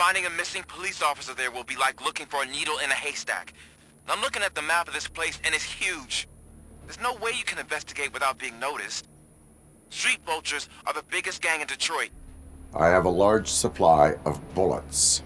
Finding a missing police officer there will be like looking for a needle in a haystack. I'm looking at the map of this place and it's huge. There's no way you can investigate without being noticed. Street vultures are the biggest gang in Detroit. I have a large supply of bullets.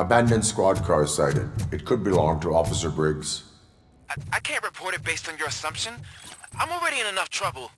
Abandoned squad car sighted. It could belong to Officer Briggs. I can't report it based on your assumption. I'm already in enough trouble.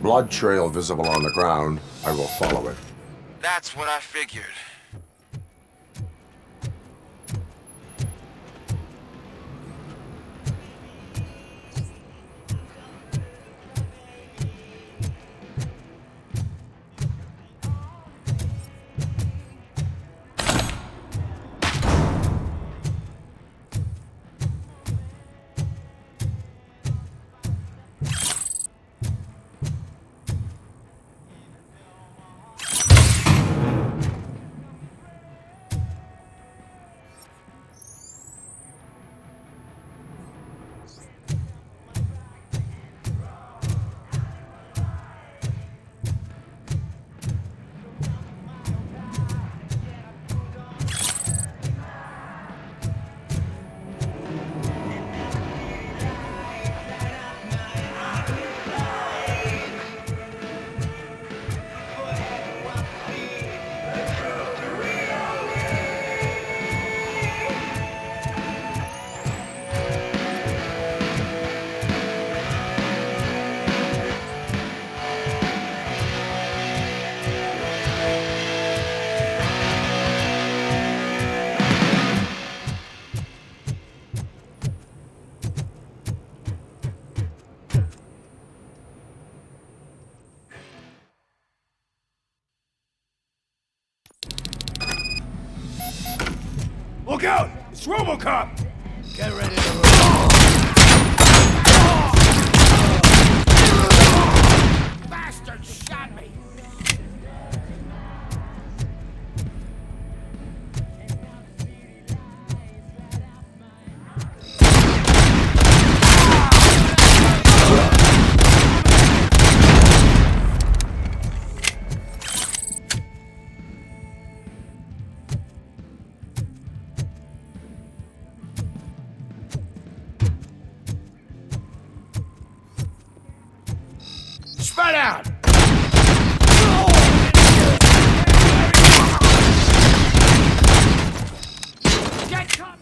Blood trail visible on the ground. I will follow it. That's what I figured. Look out! It's Robocop! Get ready to roll. Bastard shot me! Spread out! Get cut!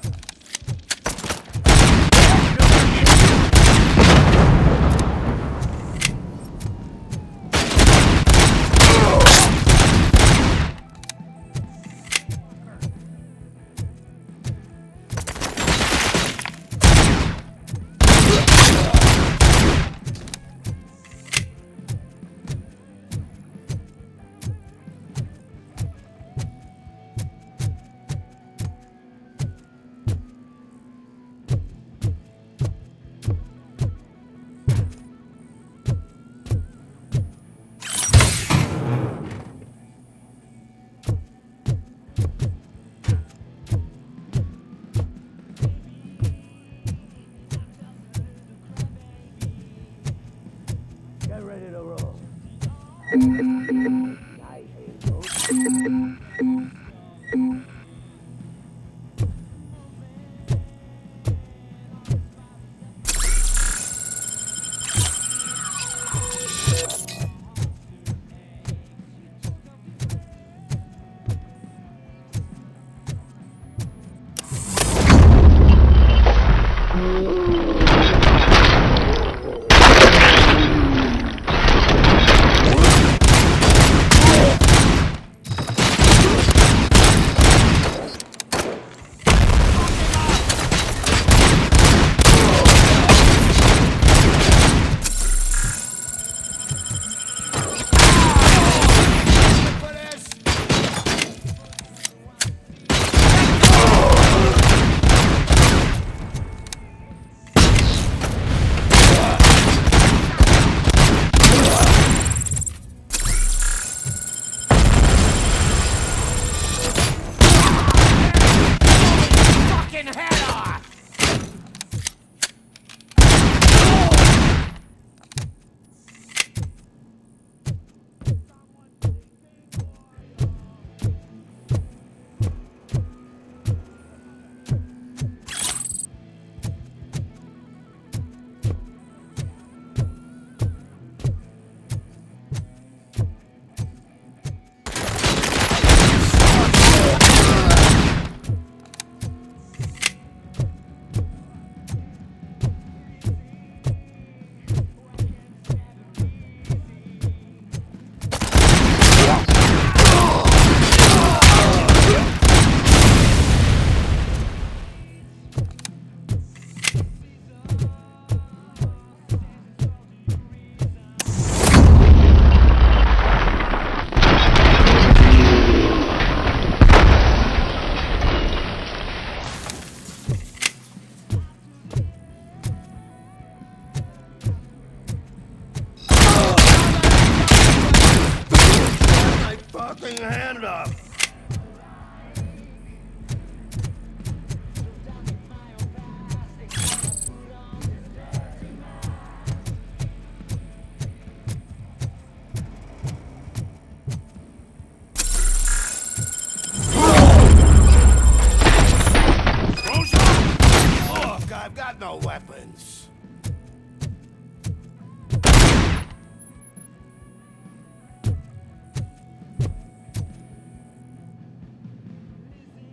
No weapons.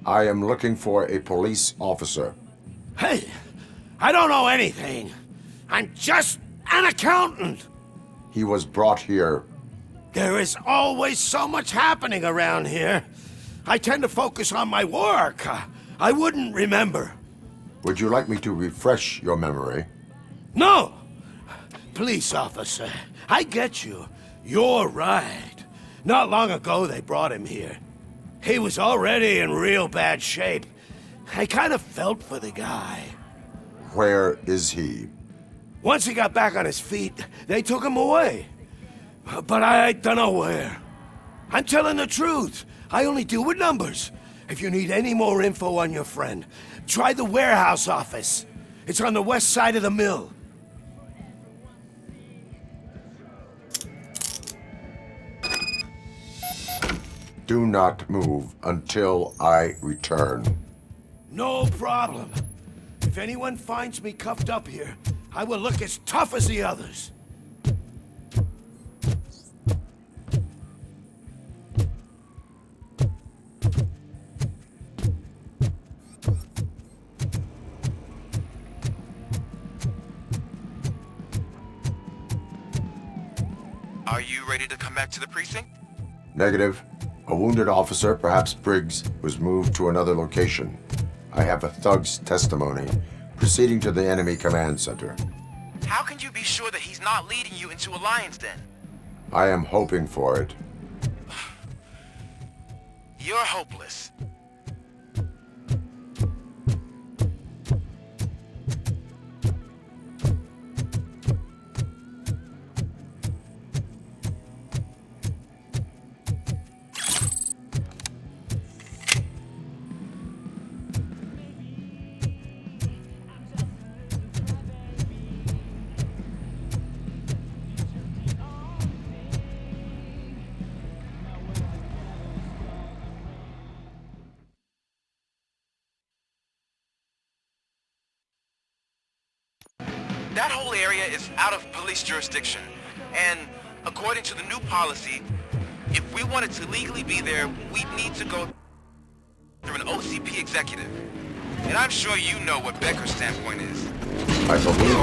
I am looking for a police officer. Hey, I don't know anything. I'm just an accountant. He was brought here. There is always so much happening around here. I tend to focus on my work. I wouldn't remember. Would you like me to refresh your memory? No! Police officer, I get you. You're right. Not long ago they brought him here. He was already in real bad shape. I kind of felt for the guy. Where is he? Once he got back on his feet, they took him away. But I don't know where. I'm telling the truth. I only deal with numbers. If you need any more info on your friend, try the warehouse office. It's on the west side of the mill. Do not move until I return. No problem. If anyone finds me cuffed up here, I will look as tough as the others. Are you ready to come back to the precinct? Negative. A wounded officer, perhaps Briggs, was moved to another location. I have a thug's testimony, proceeding to the enemy command center. How can you be sure that he's not leading you into a lion's den? I am hoping for it. You're hopeless. area is out of police jurisdiction. And according to the new policy, if we wanted to legally be there, we'd need to go through an OCP executive. And I'm sure you know what Becker's standpoint is. I believe.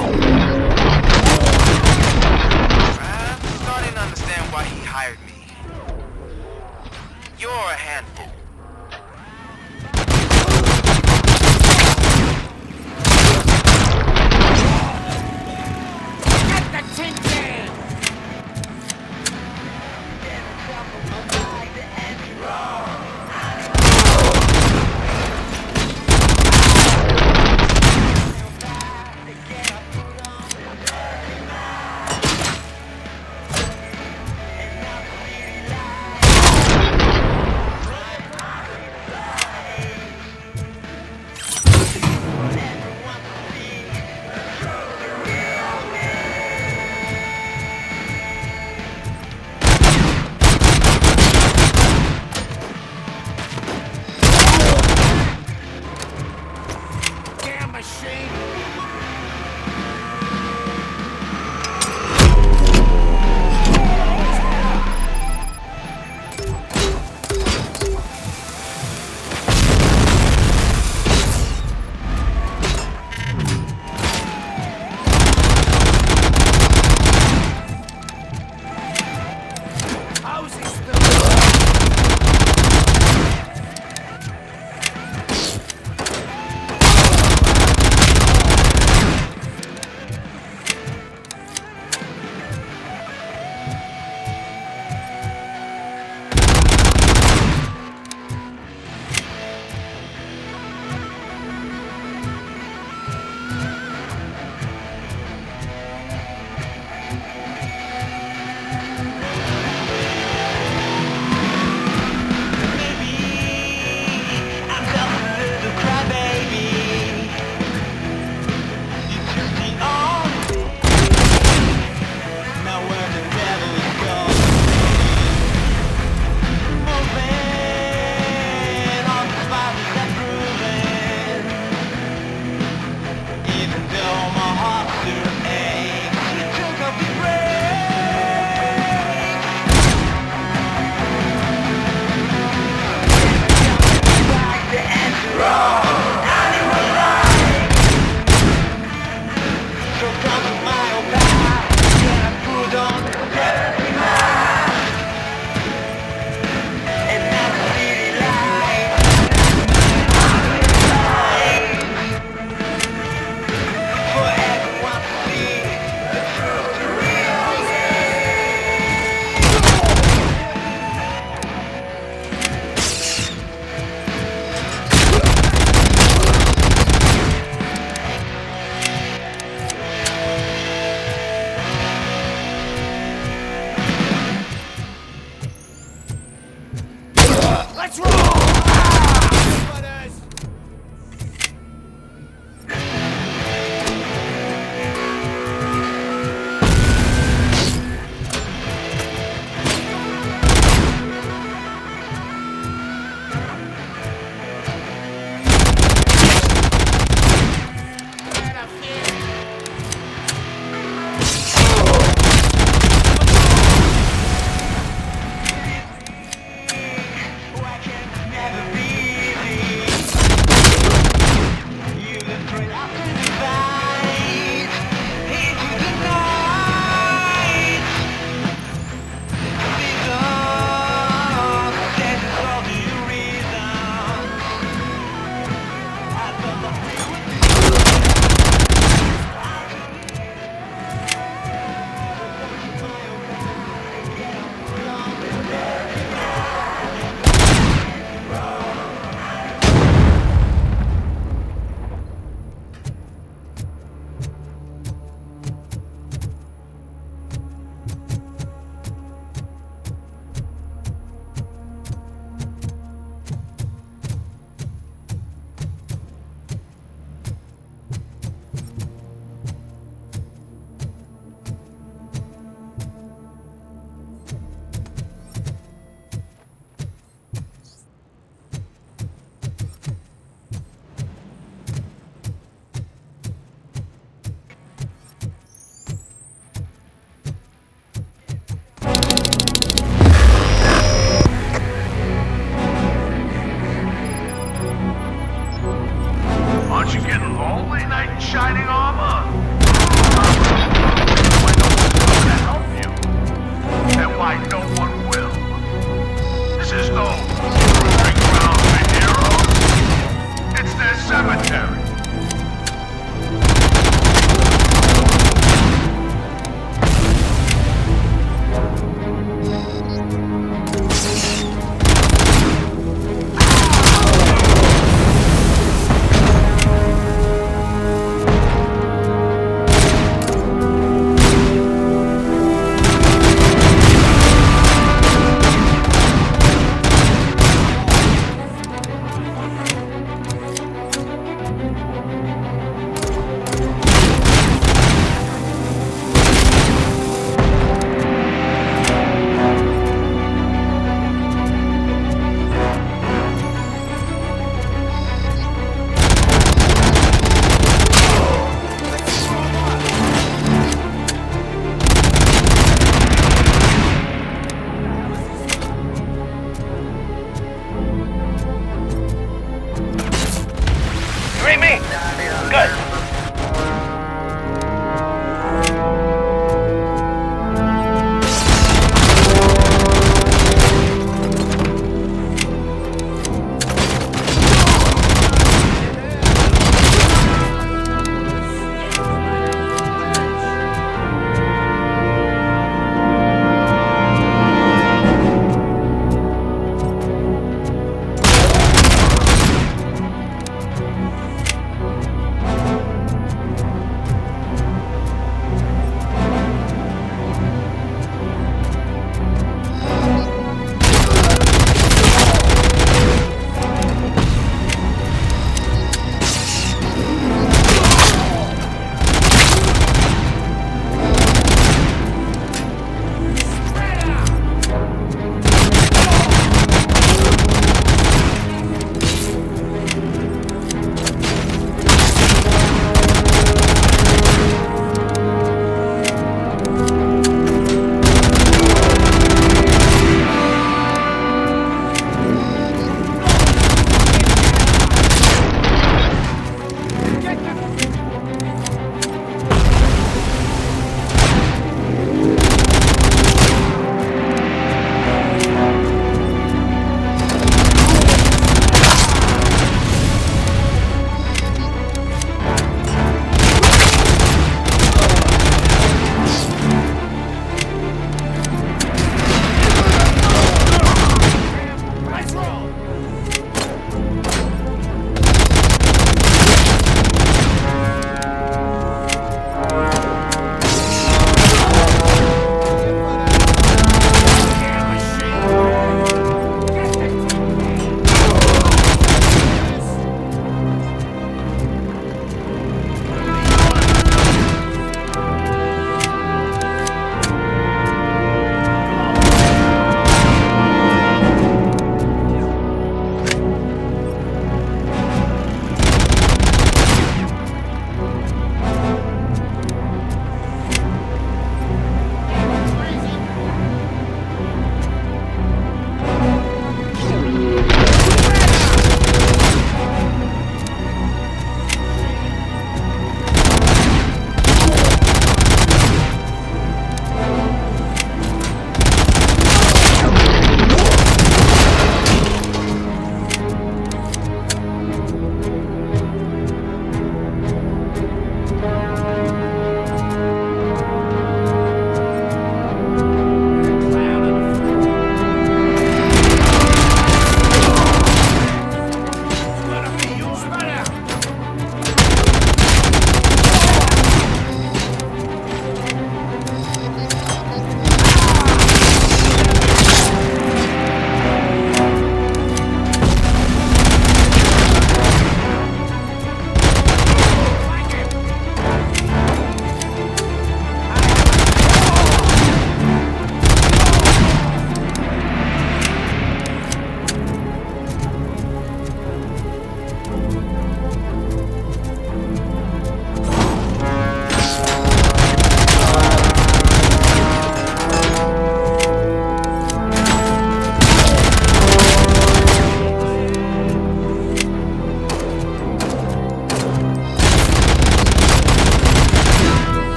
I'm starting to understand why he hired me. You're a handful.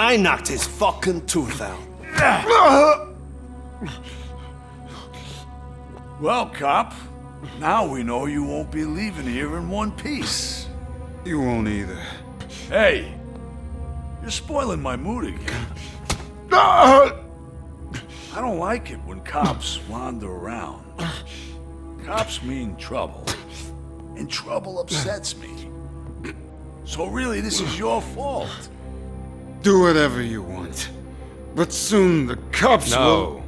I knocked his fucking tooth out. Well, cop, now we know you won't be leaving here in one piece. You won't either. Hey, you're spoiling my mood again. I don't like it when cops wander around. Cops mean trouble, and trouble upsets me. So really, this is your fault. Do whatever you want. But soon the cops will...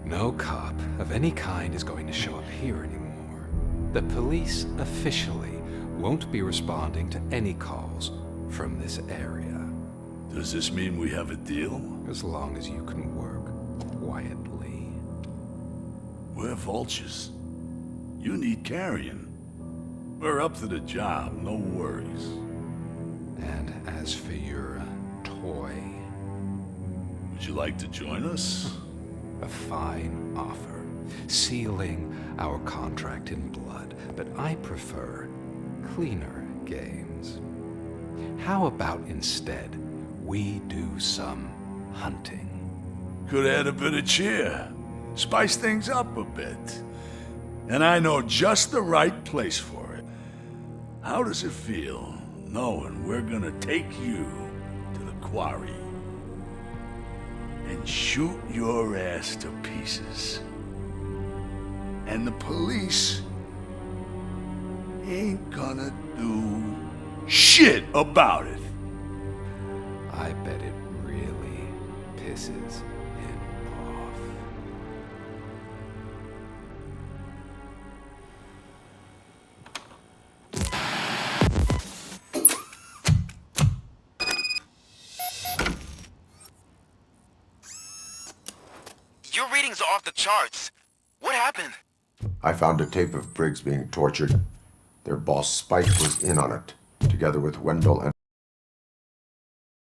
No cop of any kind is going to show up here anymore. The police officially won't be responding to any calls from this area. Does this mean we have a deal? As long as you can work quietly. We're vultures. You need carrion. We're up to the job, no worries. And as for your toy, Would you like to join us? a fine offer, sealing our contract in blood, but I prefer cleaner games. How about instead we do some hunting? Could add a bit of cheer. Spice things up a bit. And I know just the right place for it. How does it feel knowing we're gonna take you to the quarry and shoot your ass to pieces? And the police ain't gonna do shit about it. I bet it really pisses him off. Your readings are off the charts. What happened? I found a tape of Briggs being tortured. Their boss Spike was in on it, together with Wendell and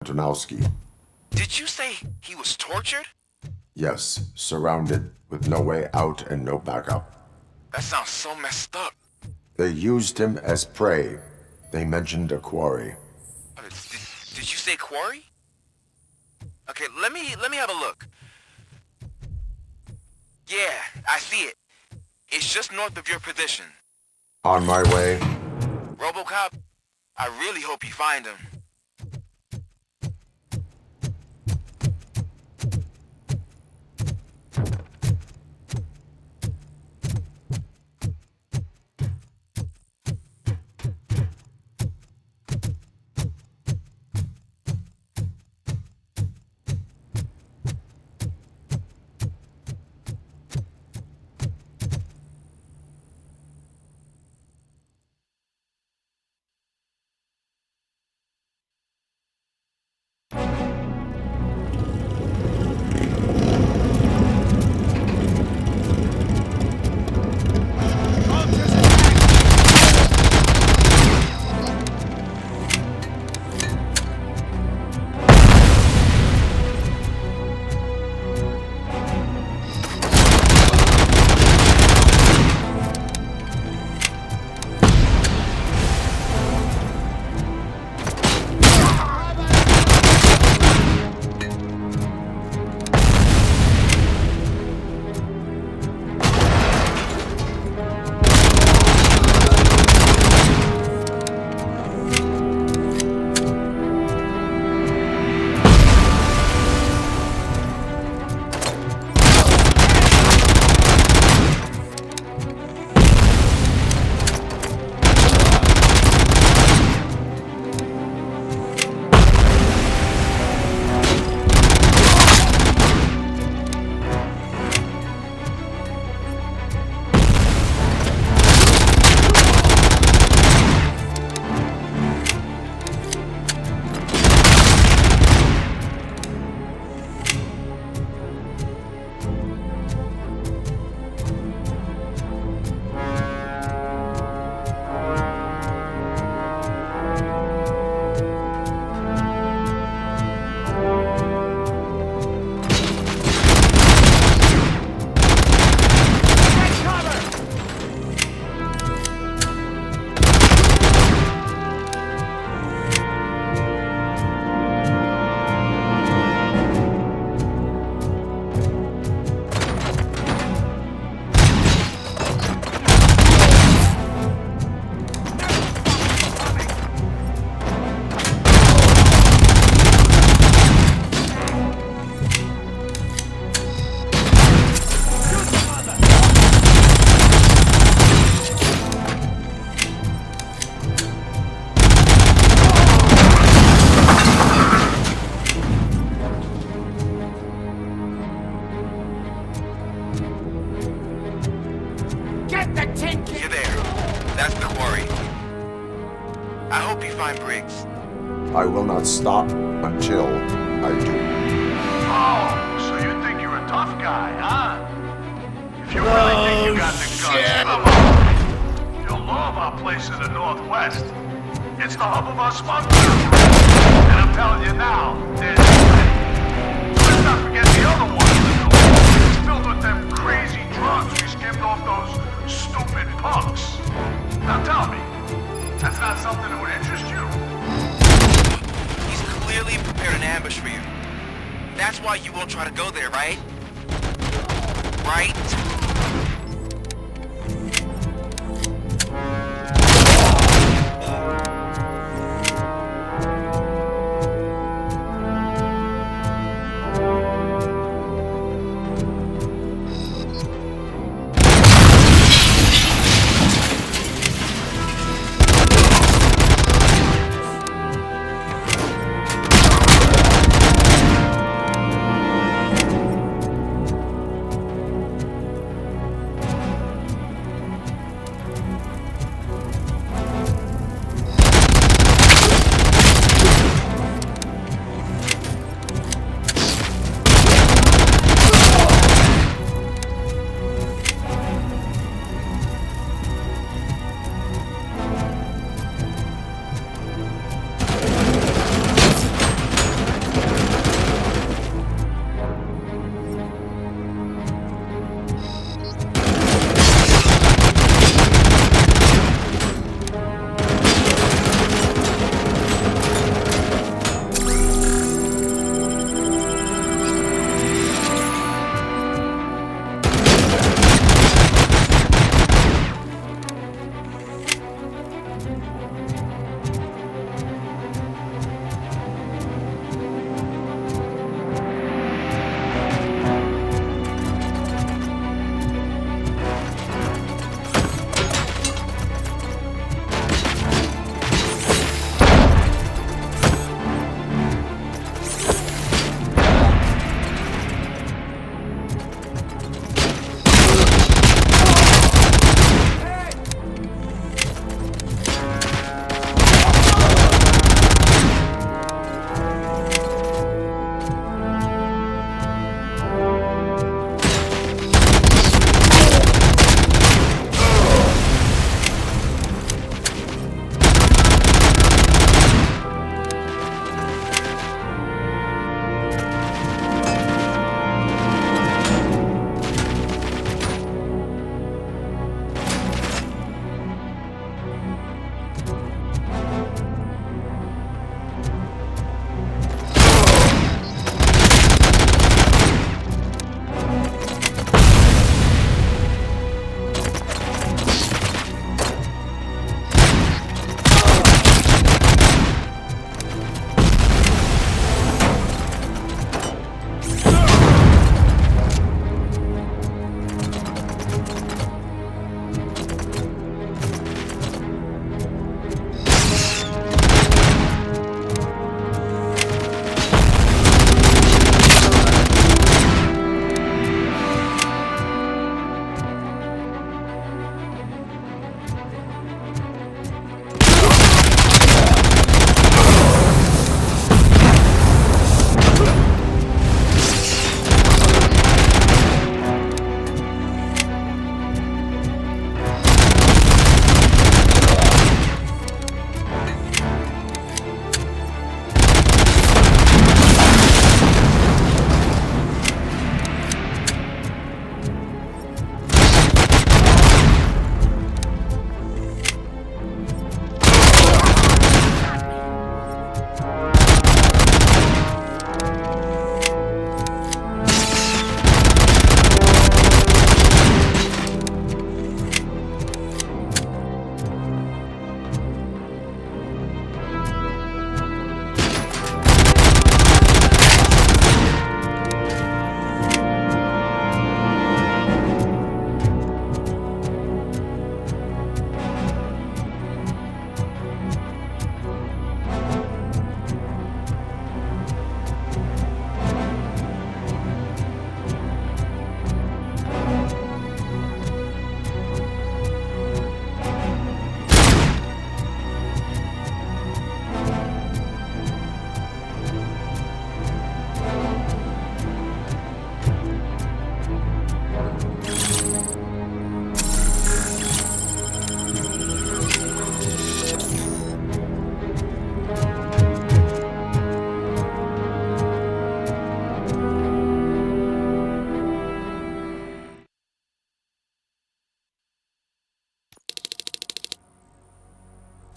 Antonowski. Did you say he was tortured? Yes, surrounded, with no way out and no backup. That sounds so messed up. They used him as prey. They mentioned a quarry. Did you say quarry? Okay, let me have a look. Yeah, I see it. It's just north of your position. On my way. Robocop, I really hope you find him. got the ticket! You're there. That's the quarry. I hope you find Briggs. I will not stop until I do. Oh, so you think you're a tough guy, huh? If you really think you got the guts, come on. You'll love our place in the Northwest. It's the hub of our smuggling. And I'm telling you now, let's not forget the other one in the North. It's filled with them crazy drugs we skimmed off those stupid punks. Now tell me, that's not something that would interest you? He's clearly prepared an ambush for you. That's why you won't try to go there, right? Right?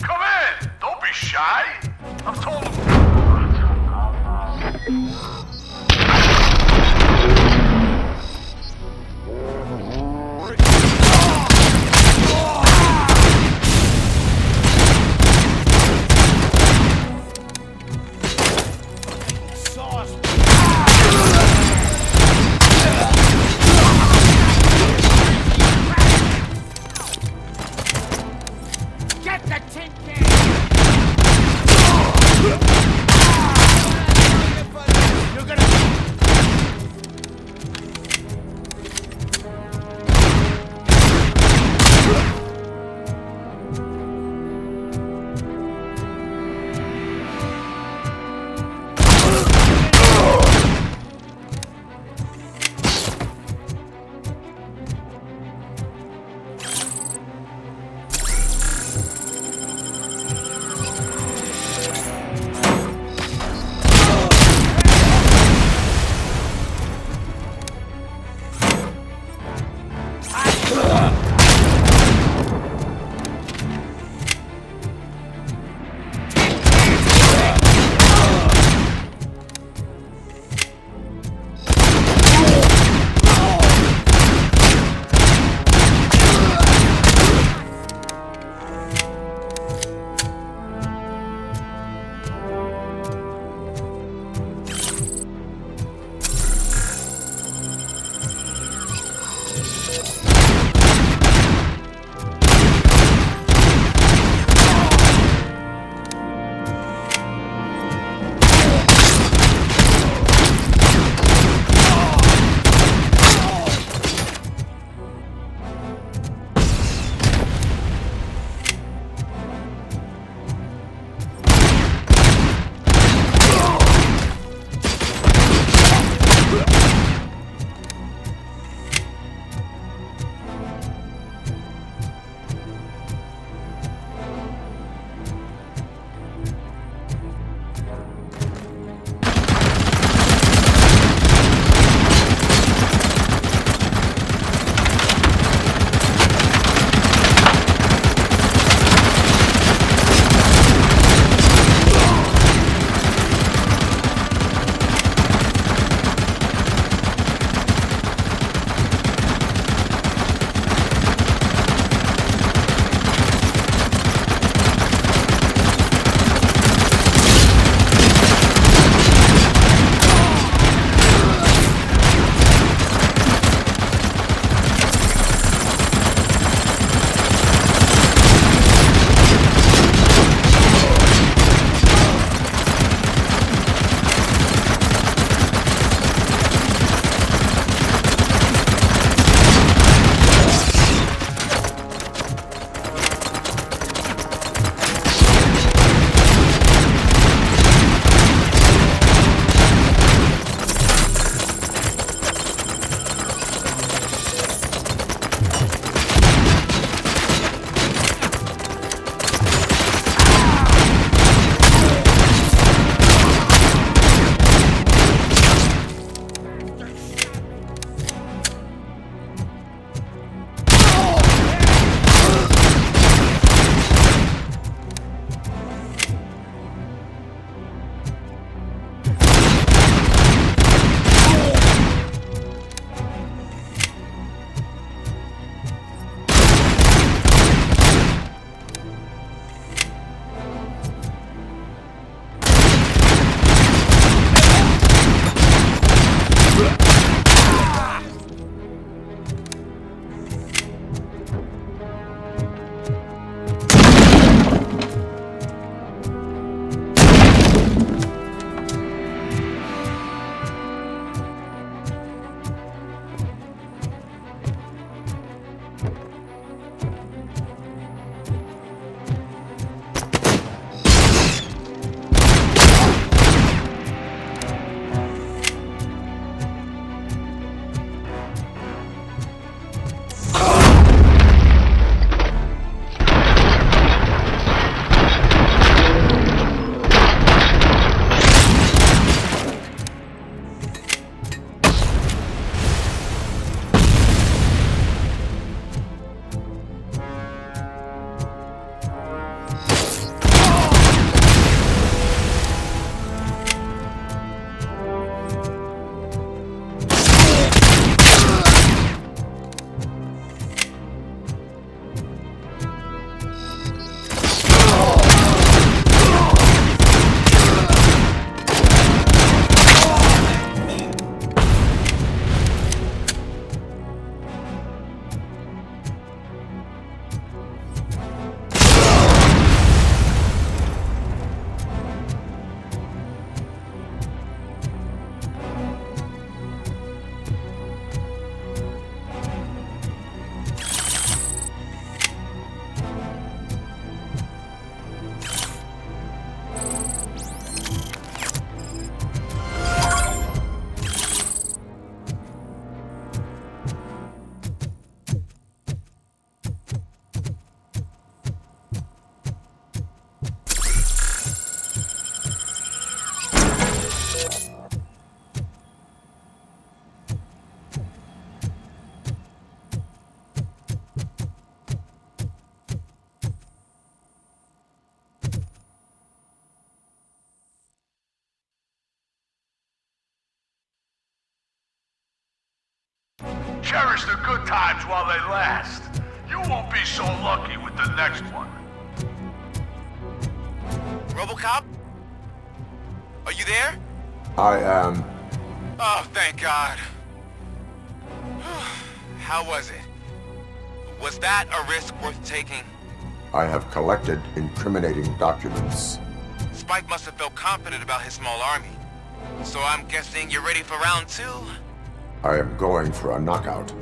Come in! Don't be shy! I've told him. Get the tin can! You're gonna... Cherish the good times while they last. You won't be so lucky with the next one. Robocop? Are you there? I am. Oh, thank God. How was it? Was that a risk worth taking? I have collected incriminating documents. Spike must have felt confident about his small army. So I'm guessing you're ready for round 2? I am going for a knockout.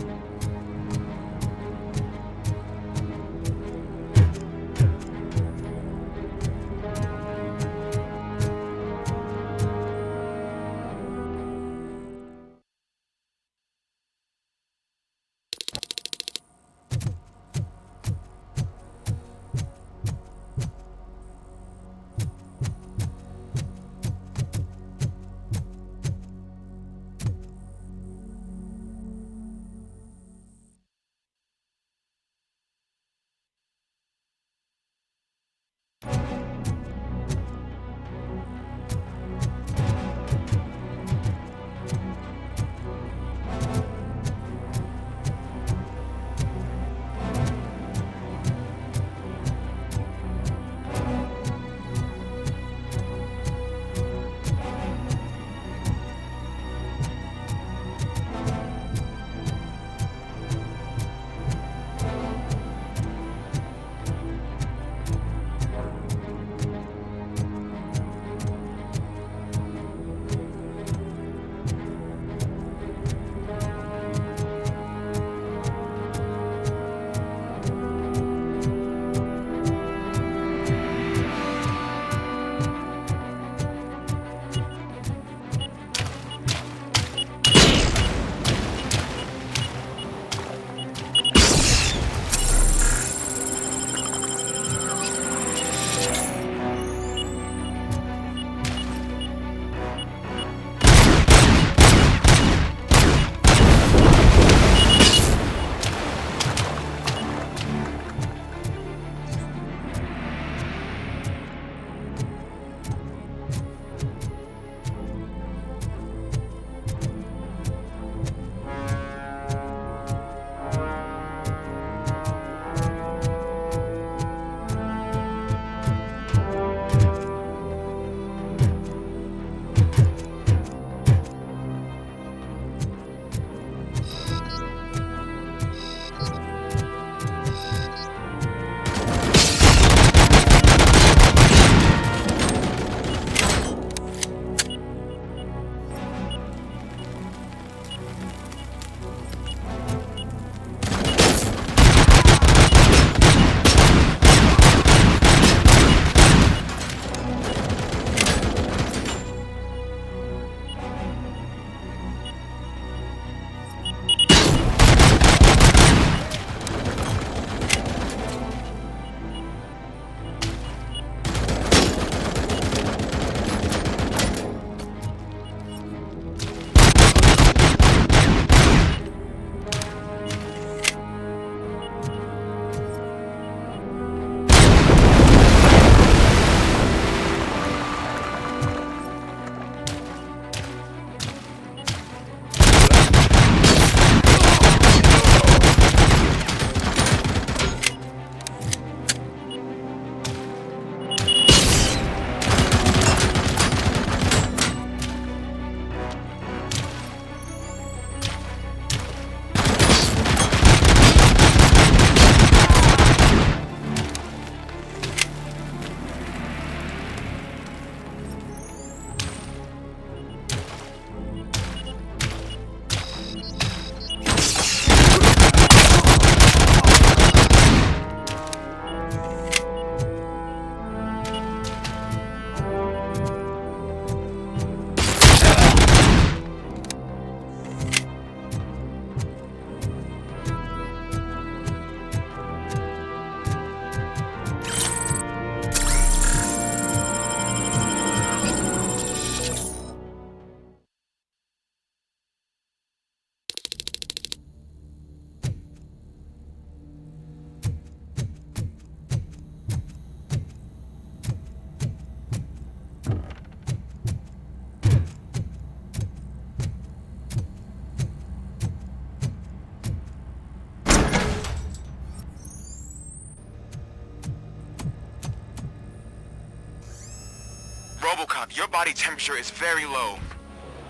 Robocop, your body temperature is very low.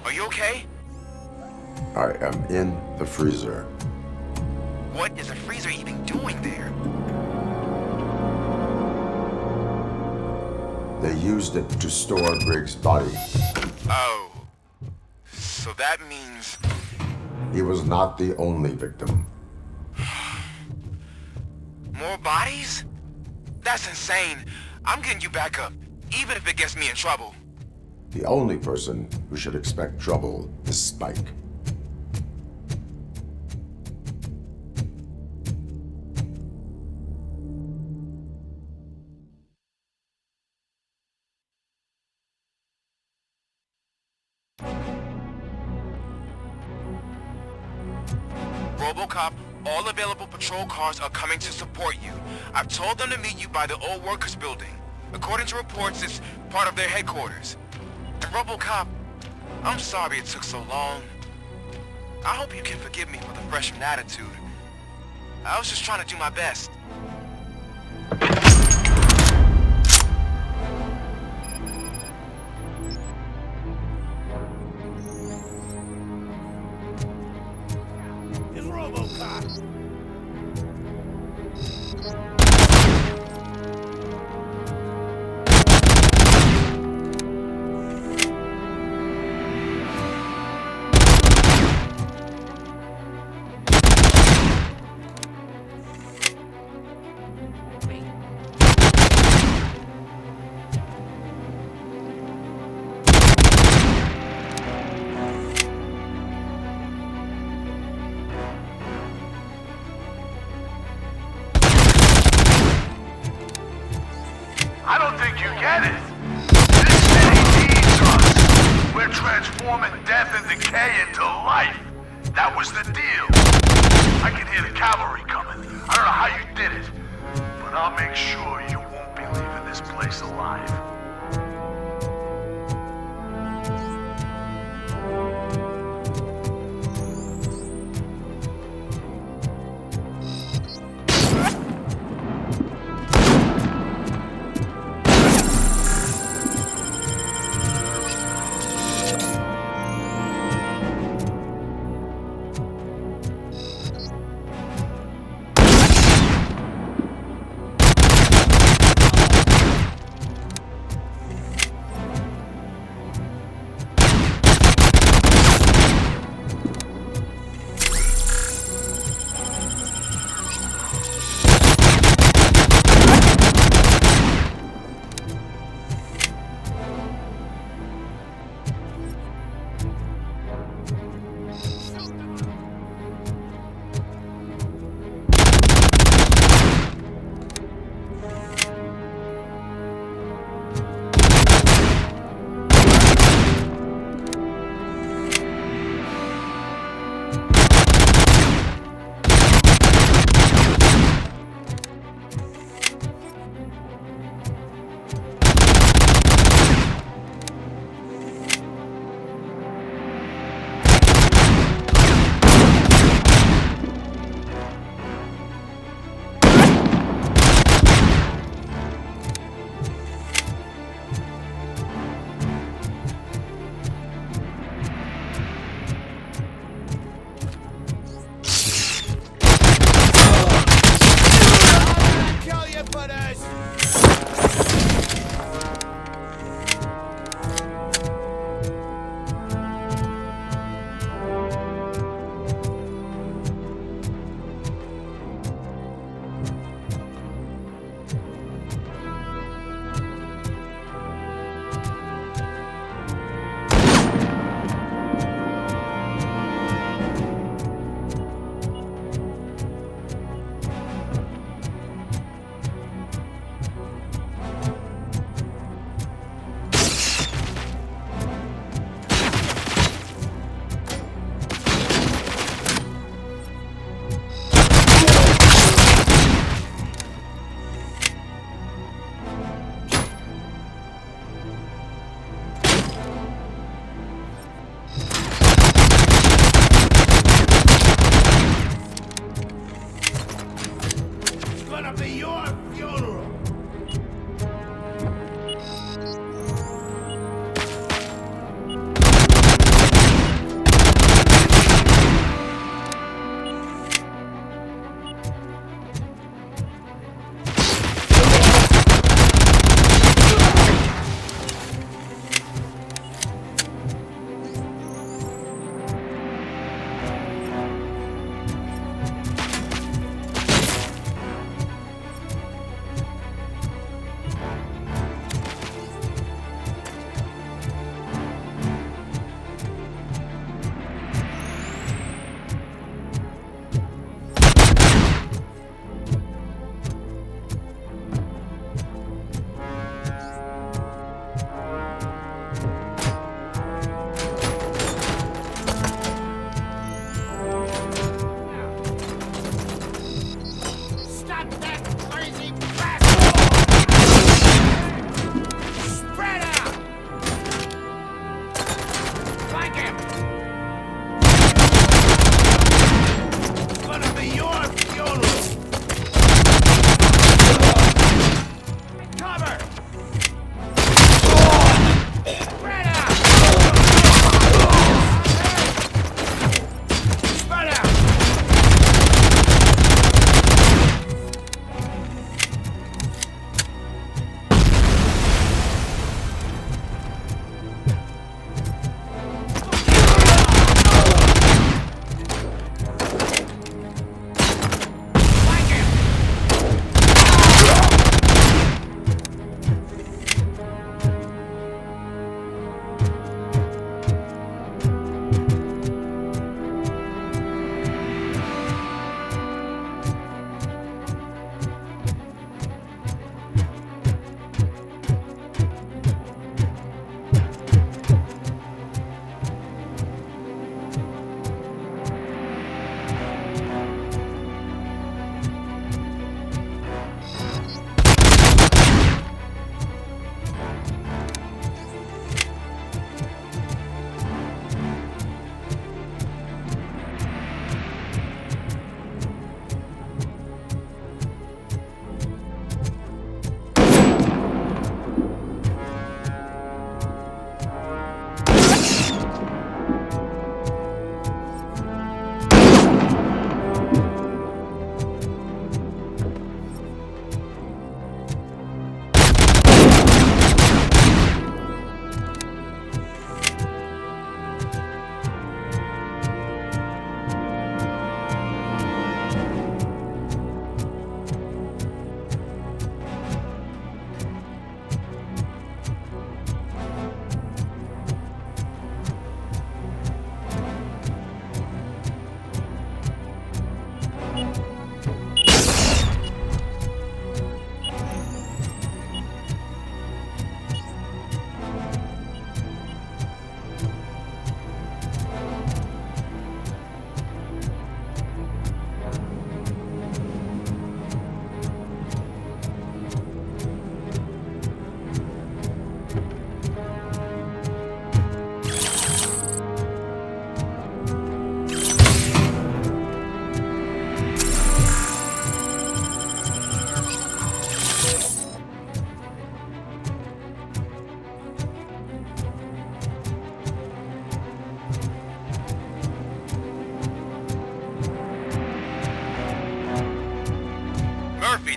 Are you okay? I am in the freezer. What is a freezer even doing there? They used it to store Briggs' body. Oh. So that means... He was not the only victim. More bodies? That's insane. I'm getting you back up, even if it gets me in trouble. The only person who should expect trouble is Spike. Robocop, all available patrol cars are coming to support you. I've told them to meet you by the old workers building. According to reports, it's part of their headquarters. And Robocop, I'm sorry it took so long. I hope you can forgive me for the freshman attitude. I was just trying to do my best. It's Robocop. I don't think you get it. This city needs us. We're transforming death and decay into life. That was the deal. I can hear the cavalry coming. I don't know how you did it, but I'll make sure you won't be leaving this place alive. Be your funeral.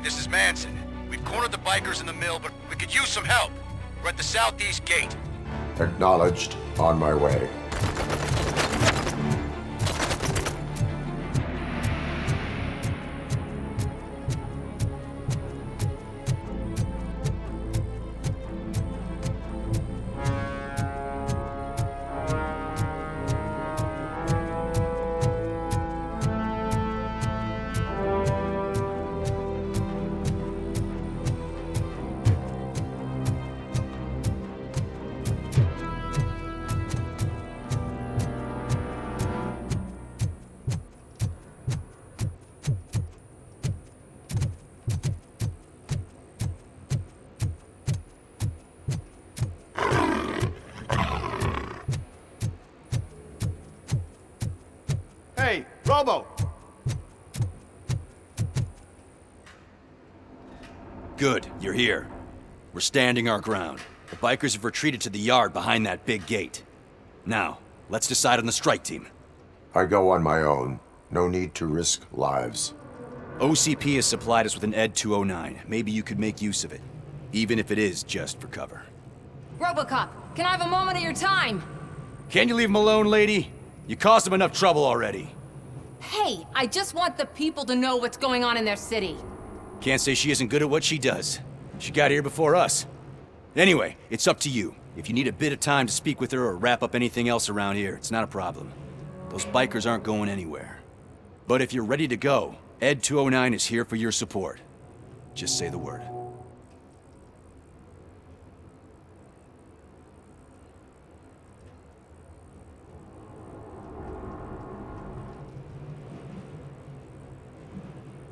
this is Manson. We've cornered the bikers in the mill, but we could use some help. We're at the southeast gate. Acknowledged. On my way. Hey, Robo! Good, you're here. We're standing our ground. The bikers have retreated to the yard behind that big gate. Now, let's decide on the strike team. I go on my own. No need to risk lives. OCP has supplied us with an ED 209. Maybe you could make use of it. Even if it is just for cover. Robocop, can I have a moment of your time? Can you leave him alone, lady? You caused him enough trouble already. Hey, I just want the people to know what's going on in their city. Can't say she isn't good at what she does. She got here before us. Anyway, it's up to you. If you need a bit of time to speak with her or wrap up anything else around here, it's not a problem. Those bikers aren't going anywhere. But if you're ready to go, ED 209 is here for your support. Just say the word.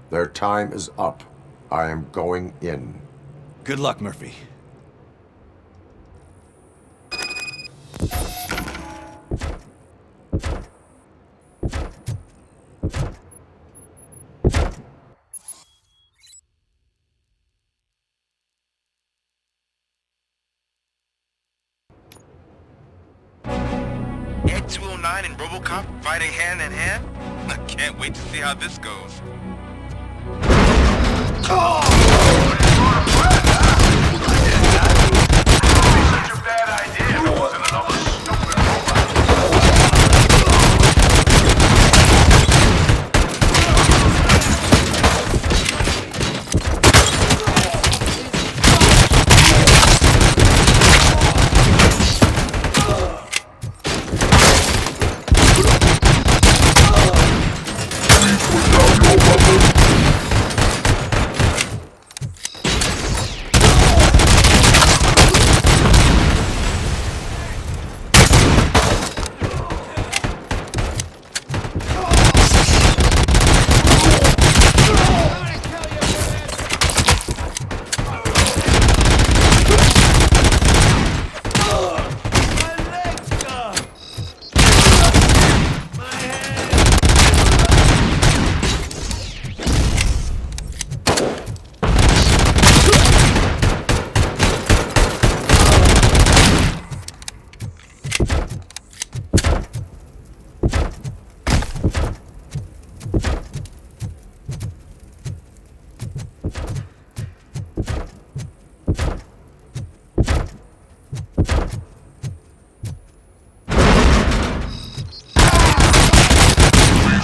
Their time is up. I am going in. Good luck, Murphy. Ed 209 and Robocop fighting hand in hand? I can't wait to see how this goes. Such a bad idea if it wasn't another stupid robot.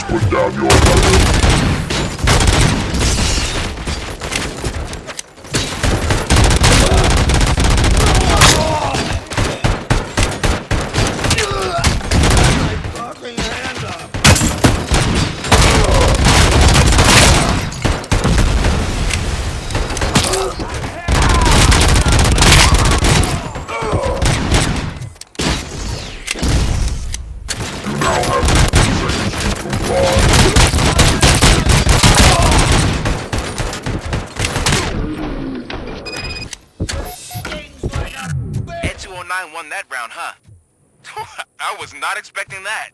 Put down your weapon. Won that round, huh? I was not expecting that.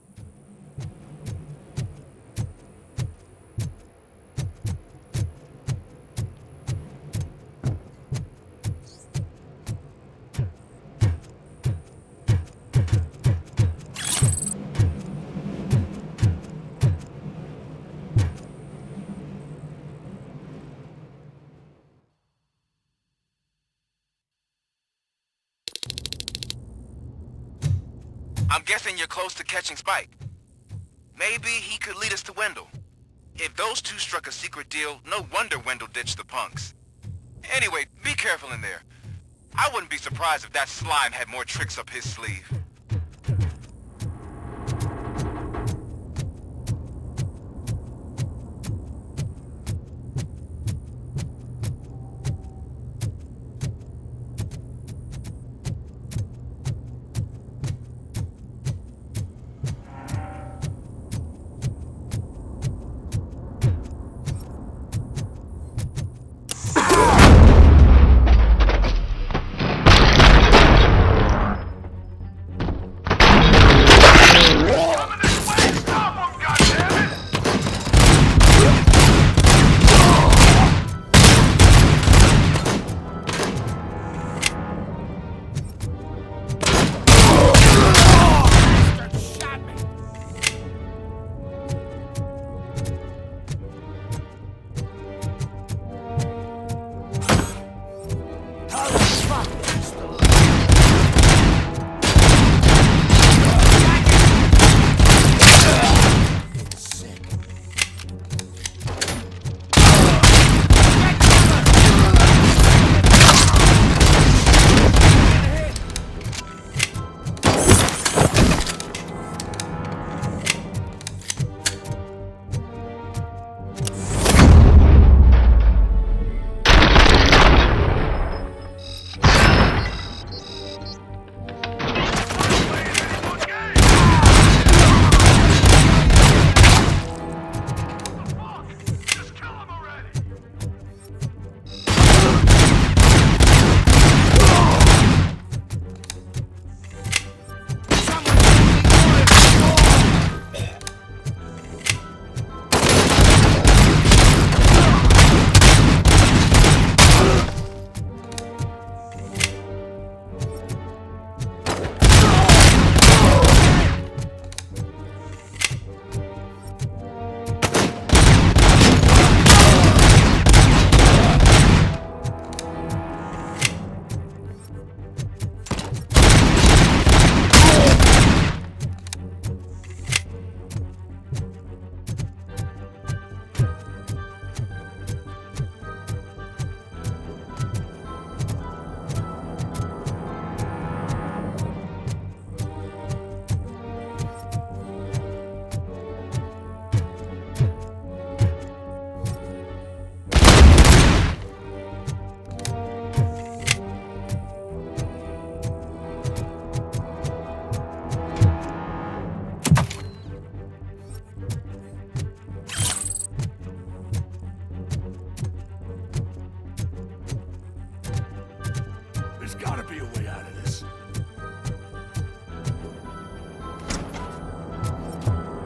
I'm guessing you're close to catching Spike. Maybe he could lead us to Wendell. If those two struck a secret deal, no wonder Wendell ditched the punks. Anyway, be careful in there. I wouldn't be surprised if that slime had more tricks up his sleeve.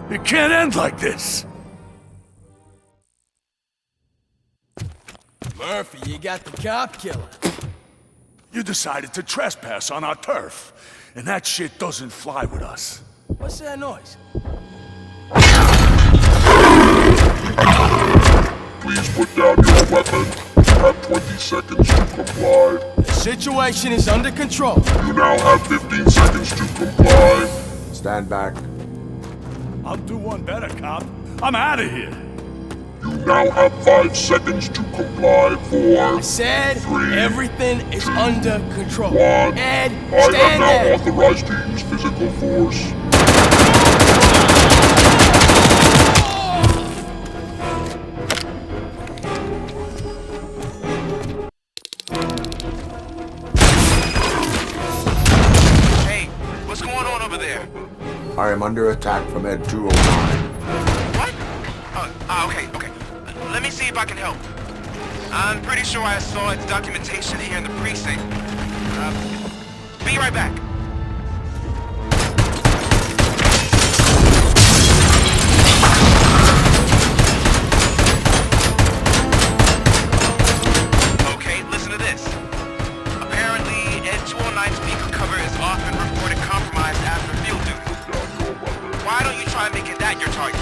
It can't end like this! Murphy, you got the cop killer. You decided to trespass on our turf, and that shit doesn't fly with us. What's that noise? Please put down your weapon. You have 20 seconds to comply. The situation is under control. You now have 15 seconds to comply. Stand back. I'll do one better, cop. I'm out of here. You now have 5 seconds to comply. 4, I said 3, everything is under control. 1. Ed, I stand am now there. authorized to use physical force. Hey, what's going on over there? I am under attack from Ed 209. What? Okay. Let me see if I can help. I'm pretty sure I saw its documentation here in the precinct. Be right back. Okay, listen to this. Apparently, Ed 209 speaker cover is often reported compromised after field duty. Why don't you try making that your target?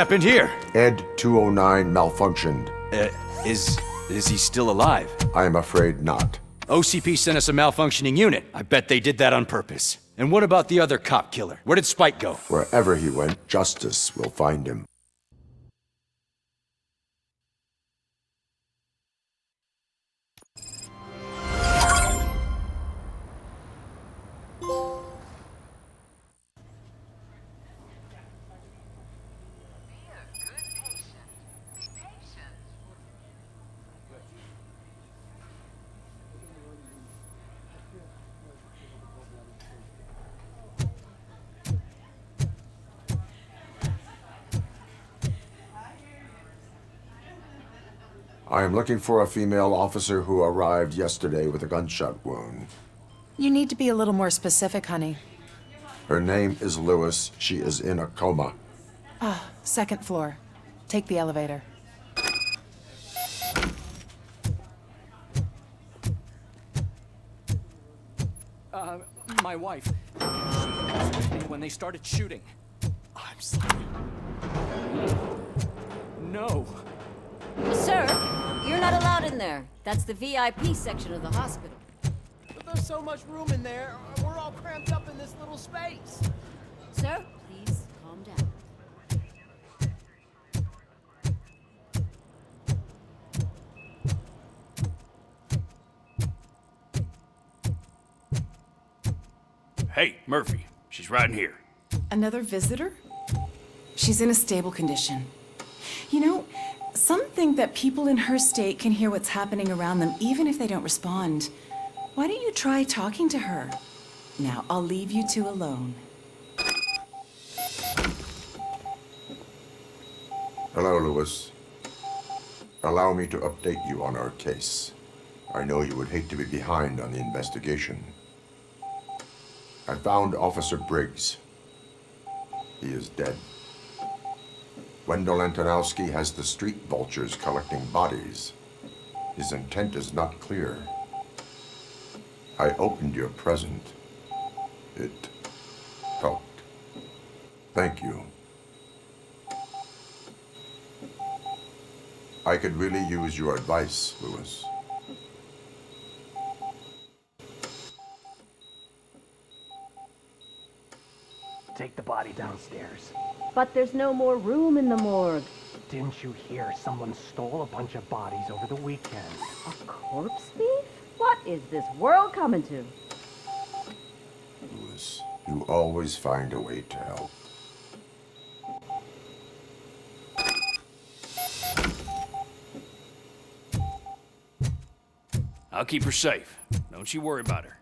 happened here? Ed 209 malfunctioned. Is he still alive? I am afraid not. OCP sent us a malfunctioning unit. I bet they did that on purpose. And what about the other cop killer? Where did Spike go? Wherever he went, justice will find him. I am looking for a female officer who arrived yesterday with a gunshot wound. You need to be a little more specific, honey. Her name is Lewis. She is in a coma. Ah, second floor. Take the elevator. My wife. She was with me when they started shooting. I'm sorry. No. Sir, you're not allowed in there. That's the VIP section of the hospital. But there's so much room in there, we're all cramped up in this little space. Sir, please calm down. Hey, Murphy. She's right in here. Another visitor? She's in a stable condition. You know, some think that people in her state can hear what's happening around them even if they don't respond. Why don't you try talking to her? Now, I'll leave you two alone. Hello, Lewis. Allow me to update you on our case. I know you would hate to be behind on the investigation. I found Officer Briggs. He is dead. Wendell Antonowski has the street vultures collecting bodies. His intent is not clear. I opened your present. It helped. Thank you. I could really use your advice, Lewis. Take the body downstairs. But there's no more room in the morgue. Didn't you hear someone stole a bunch of bodies over the weekend? A corpse thief? What is this world coming to? Lewis, you always find a way to help. I'll keep her safe. Don't you worry about her.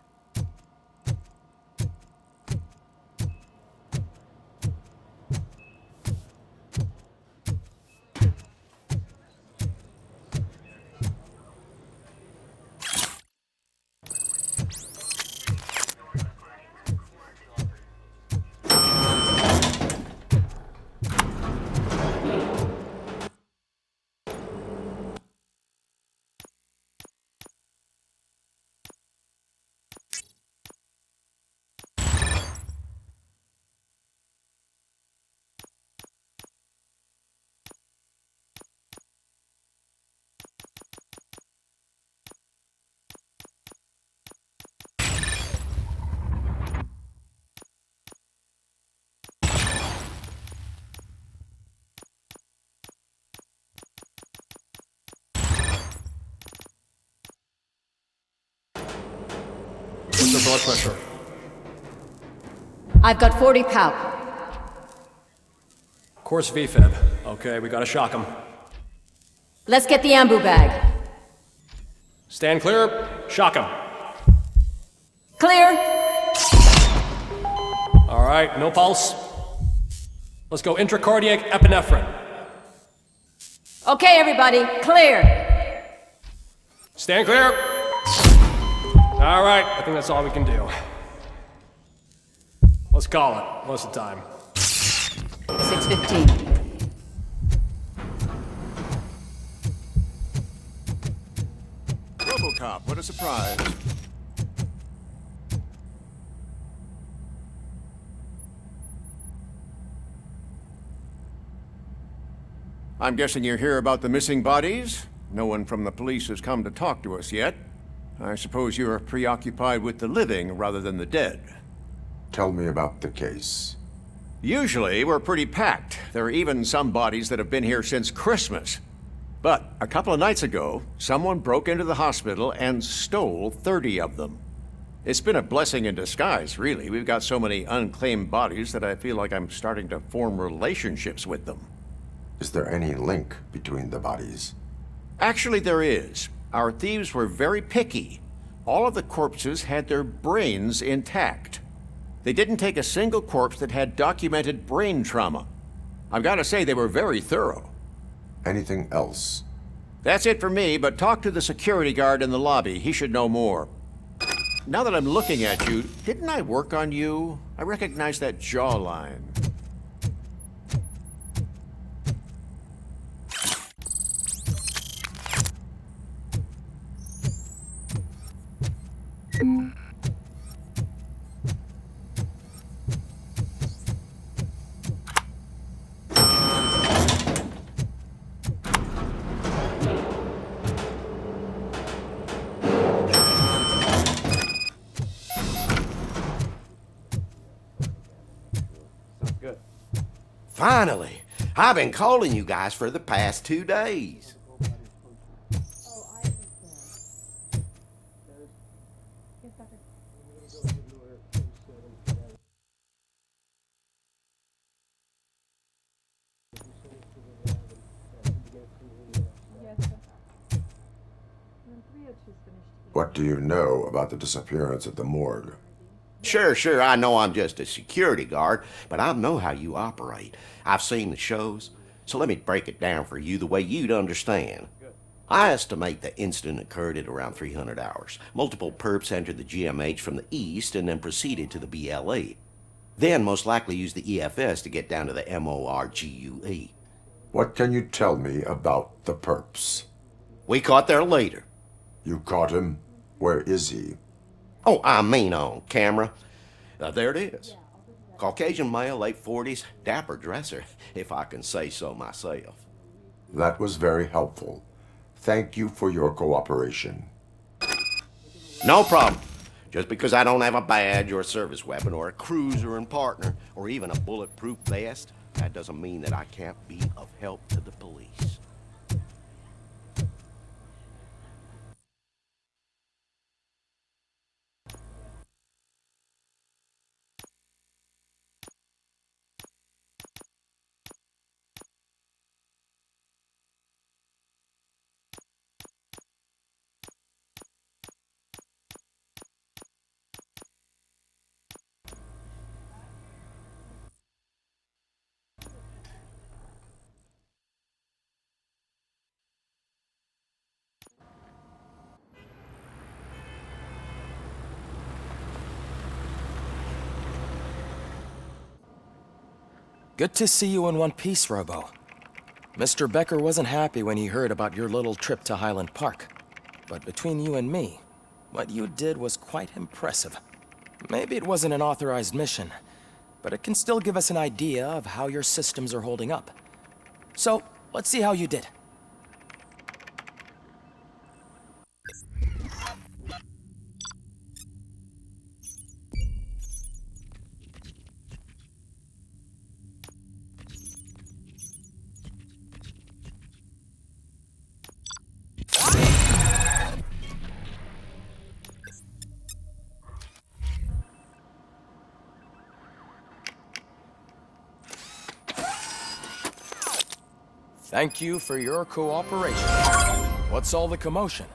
What's your blood pressure? I've got 40 pow. Course VFib. Okay, we gotta shock him. Let's get the ambu bag. Stand clear. Shock him. Clear. All right, no pulse. Let's go intracardiac epinephrine. Okay, everybody, clear. Stand clear. All right, I think that's all we can do. Let's call it. What's the time? 6:15. Robocop, what a surprise. I'm guessing you're here about the missing bodies? No one from the police has come to talk to us yet. I suppose you're preoccupied with the living rather than the dead. Tell me about the case. Usually, we're pretty packed. There are even some bodies that have been here since Christmas. But a couple of nights ago, someone broke into the hospital and stole 30 of them. It's been a blessing in disguise, really. We've got so many unclaimed bodies that I feel like I'm starting to form relationships with them. Is there any link between the bodies? Actually, there is. Our thieves were very picky. All of the corpses had their brains intact. They didn't take a single corpse that had documented brain trauma. I've got to say, they were very thorough. Anything else? That's it for me, but talk to the security guard in the lobby. He should know more. Now that I'm looking at you, didn't I work on you? I recognize that jawline. Finally! I've been calling you guys for the past 2 days. What do you know about the disappearance at the morgue? Sure, I know I'm just a security guard, but I know how you operate. I've seen the shows, so let me break it down for you the way you'd understand. I estimate the incident occurred at around 300 hours. Multiple perps entered the GMH from the east and then proceeded to the BLE. Then most likely used the EFS to get down to the MORGUE. What can you tell me about the perps? We caught their leader. You caught him? Where is he? Oh, I mean on camera. There it is. Caucasian male, late 40s, dapper dresser, if I can say so myself. That was very helpful. Thank you for your cooperation. No problem. Just because I don't have a badge or a service weapon or a cruiser and partner or even a bulletproof vest, that doesn't mean that I can't be of help to the police. Good to see you in one piece, Robo. Mr. Becker wasn't happy when he heard about your little trip to Highland Park. But between you and me, what you did was quite impressive. Maybe it wasn't an authorized mission, but it can still give us an idea of how your systems are holding up. So, let's see how you did. Thank you for your cooperation. What's all the commotion?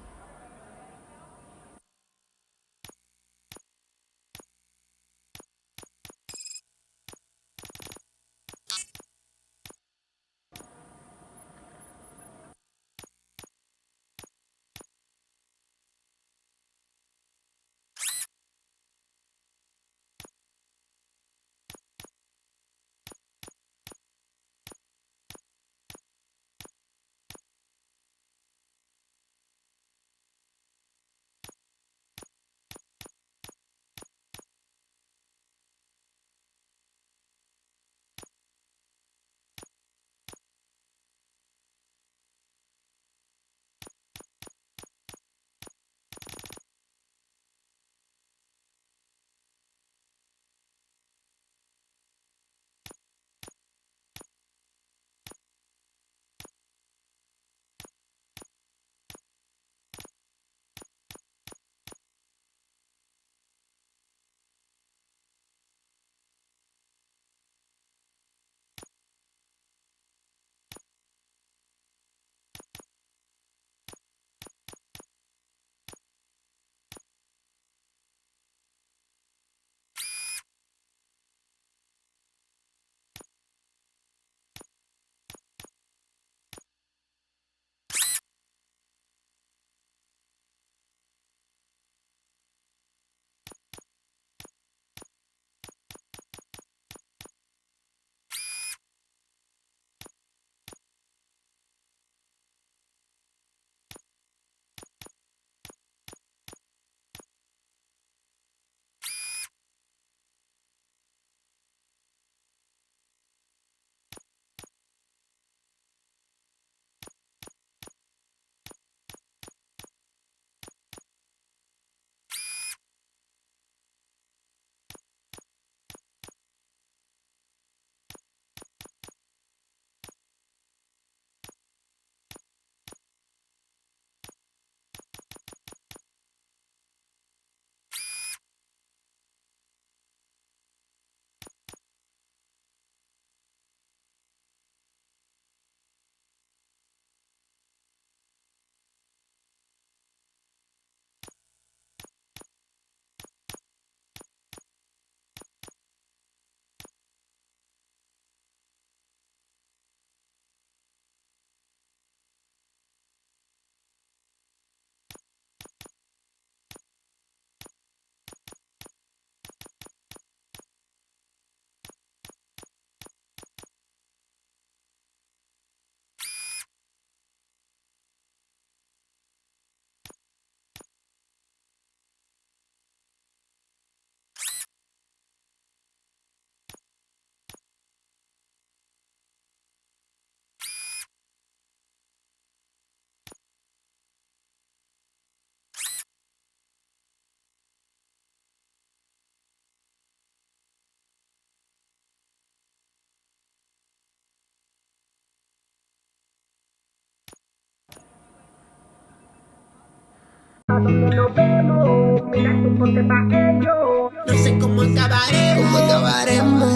dónde nos vemos. Mira tú ponte pa' ello. No sé cómo acabaremos. ¿Cómo acabaremos?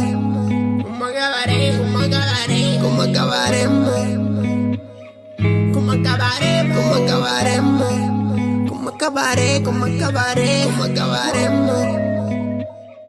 ¿Cómo acabaremos? ¿Cómo acabaremos? ¿Cómo acabaremos? ¿Cómo acabaremos? ¿Cómo acabaremos? ¿Cómo acabaré? ¿Cómo acabaré? ¿Cómo acabaremos?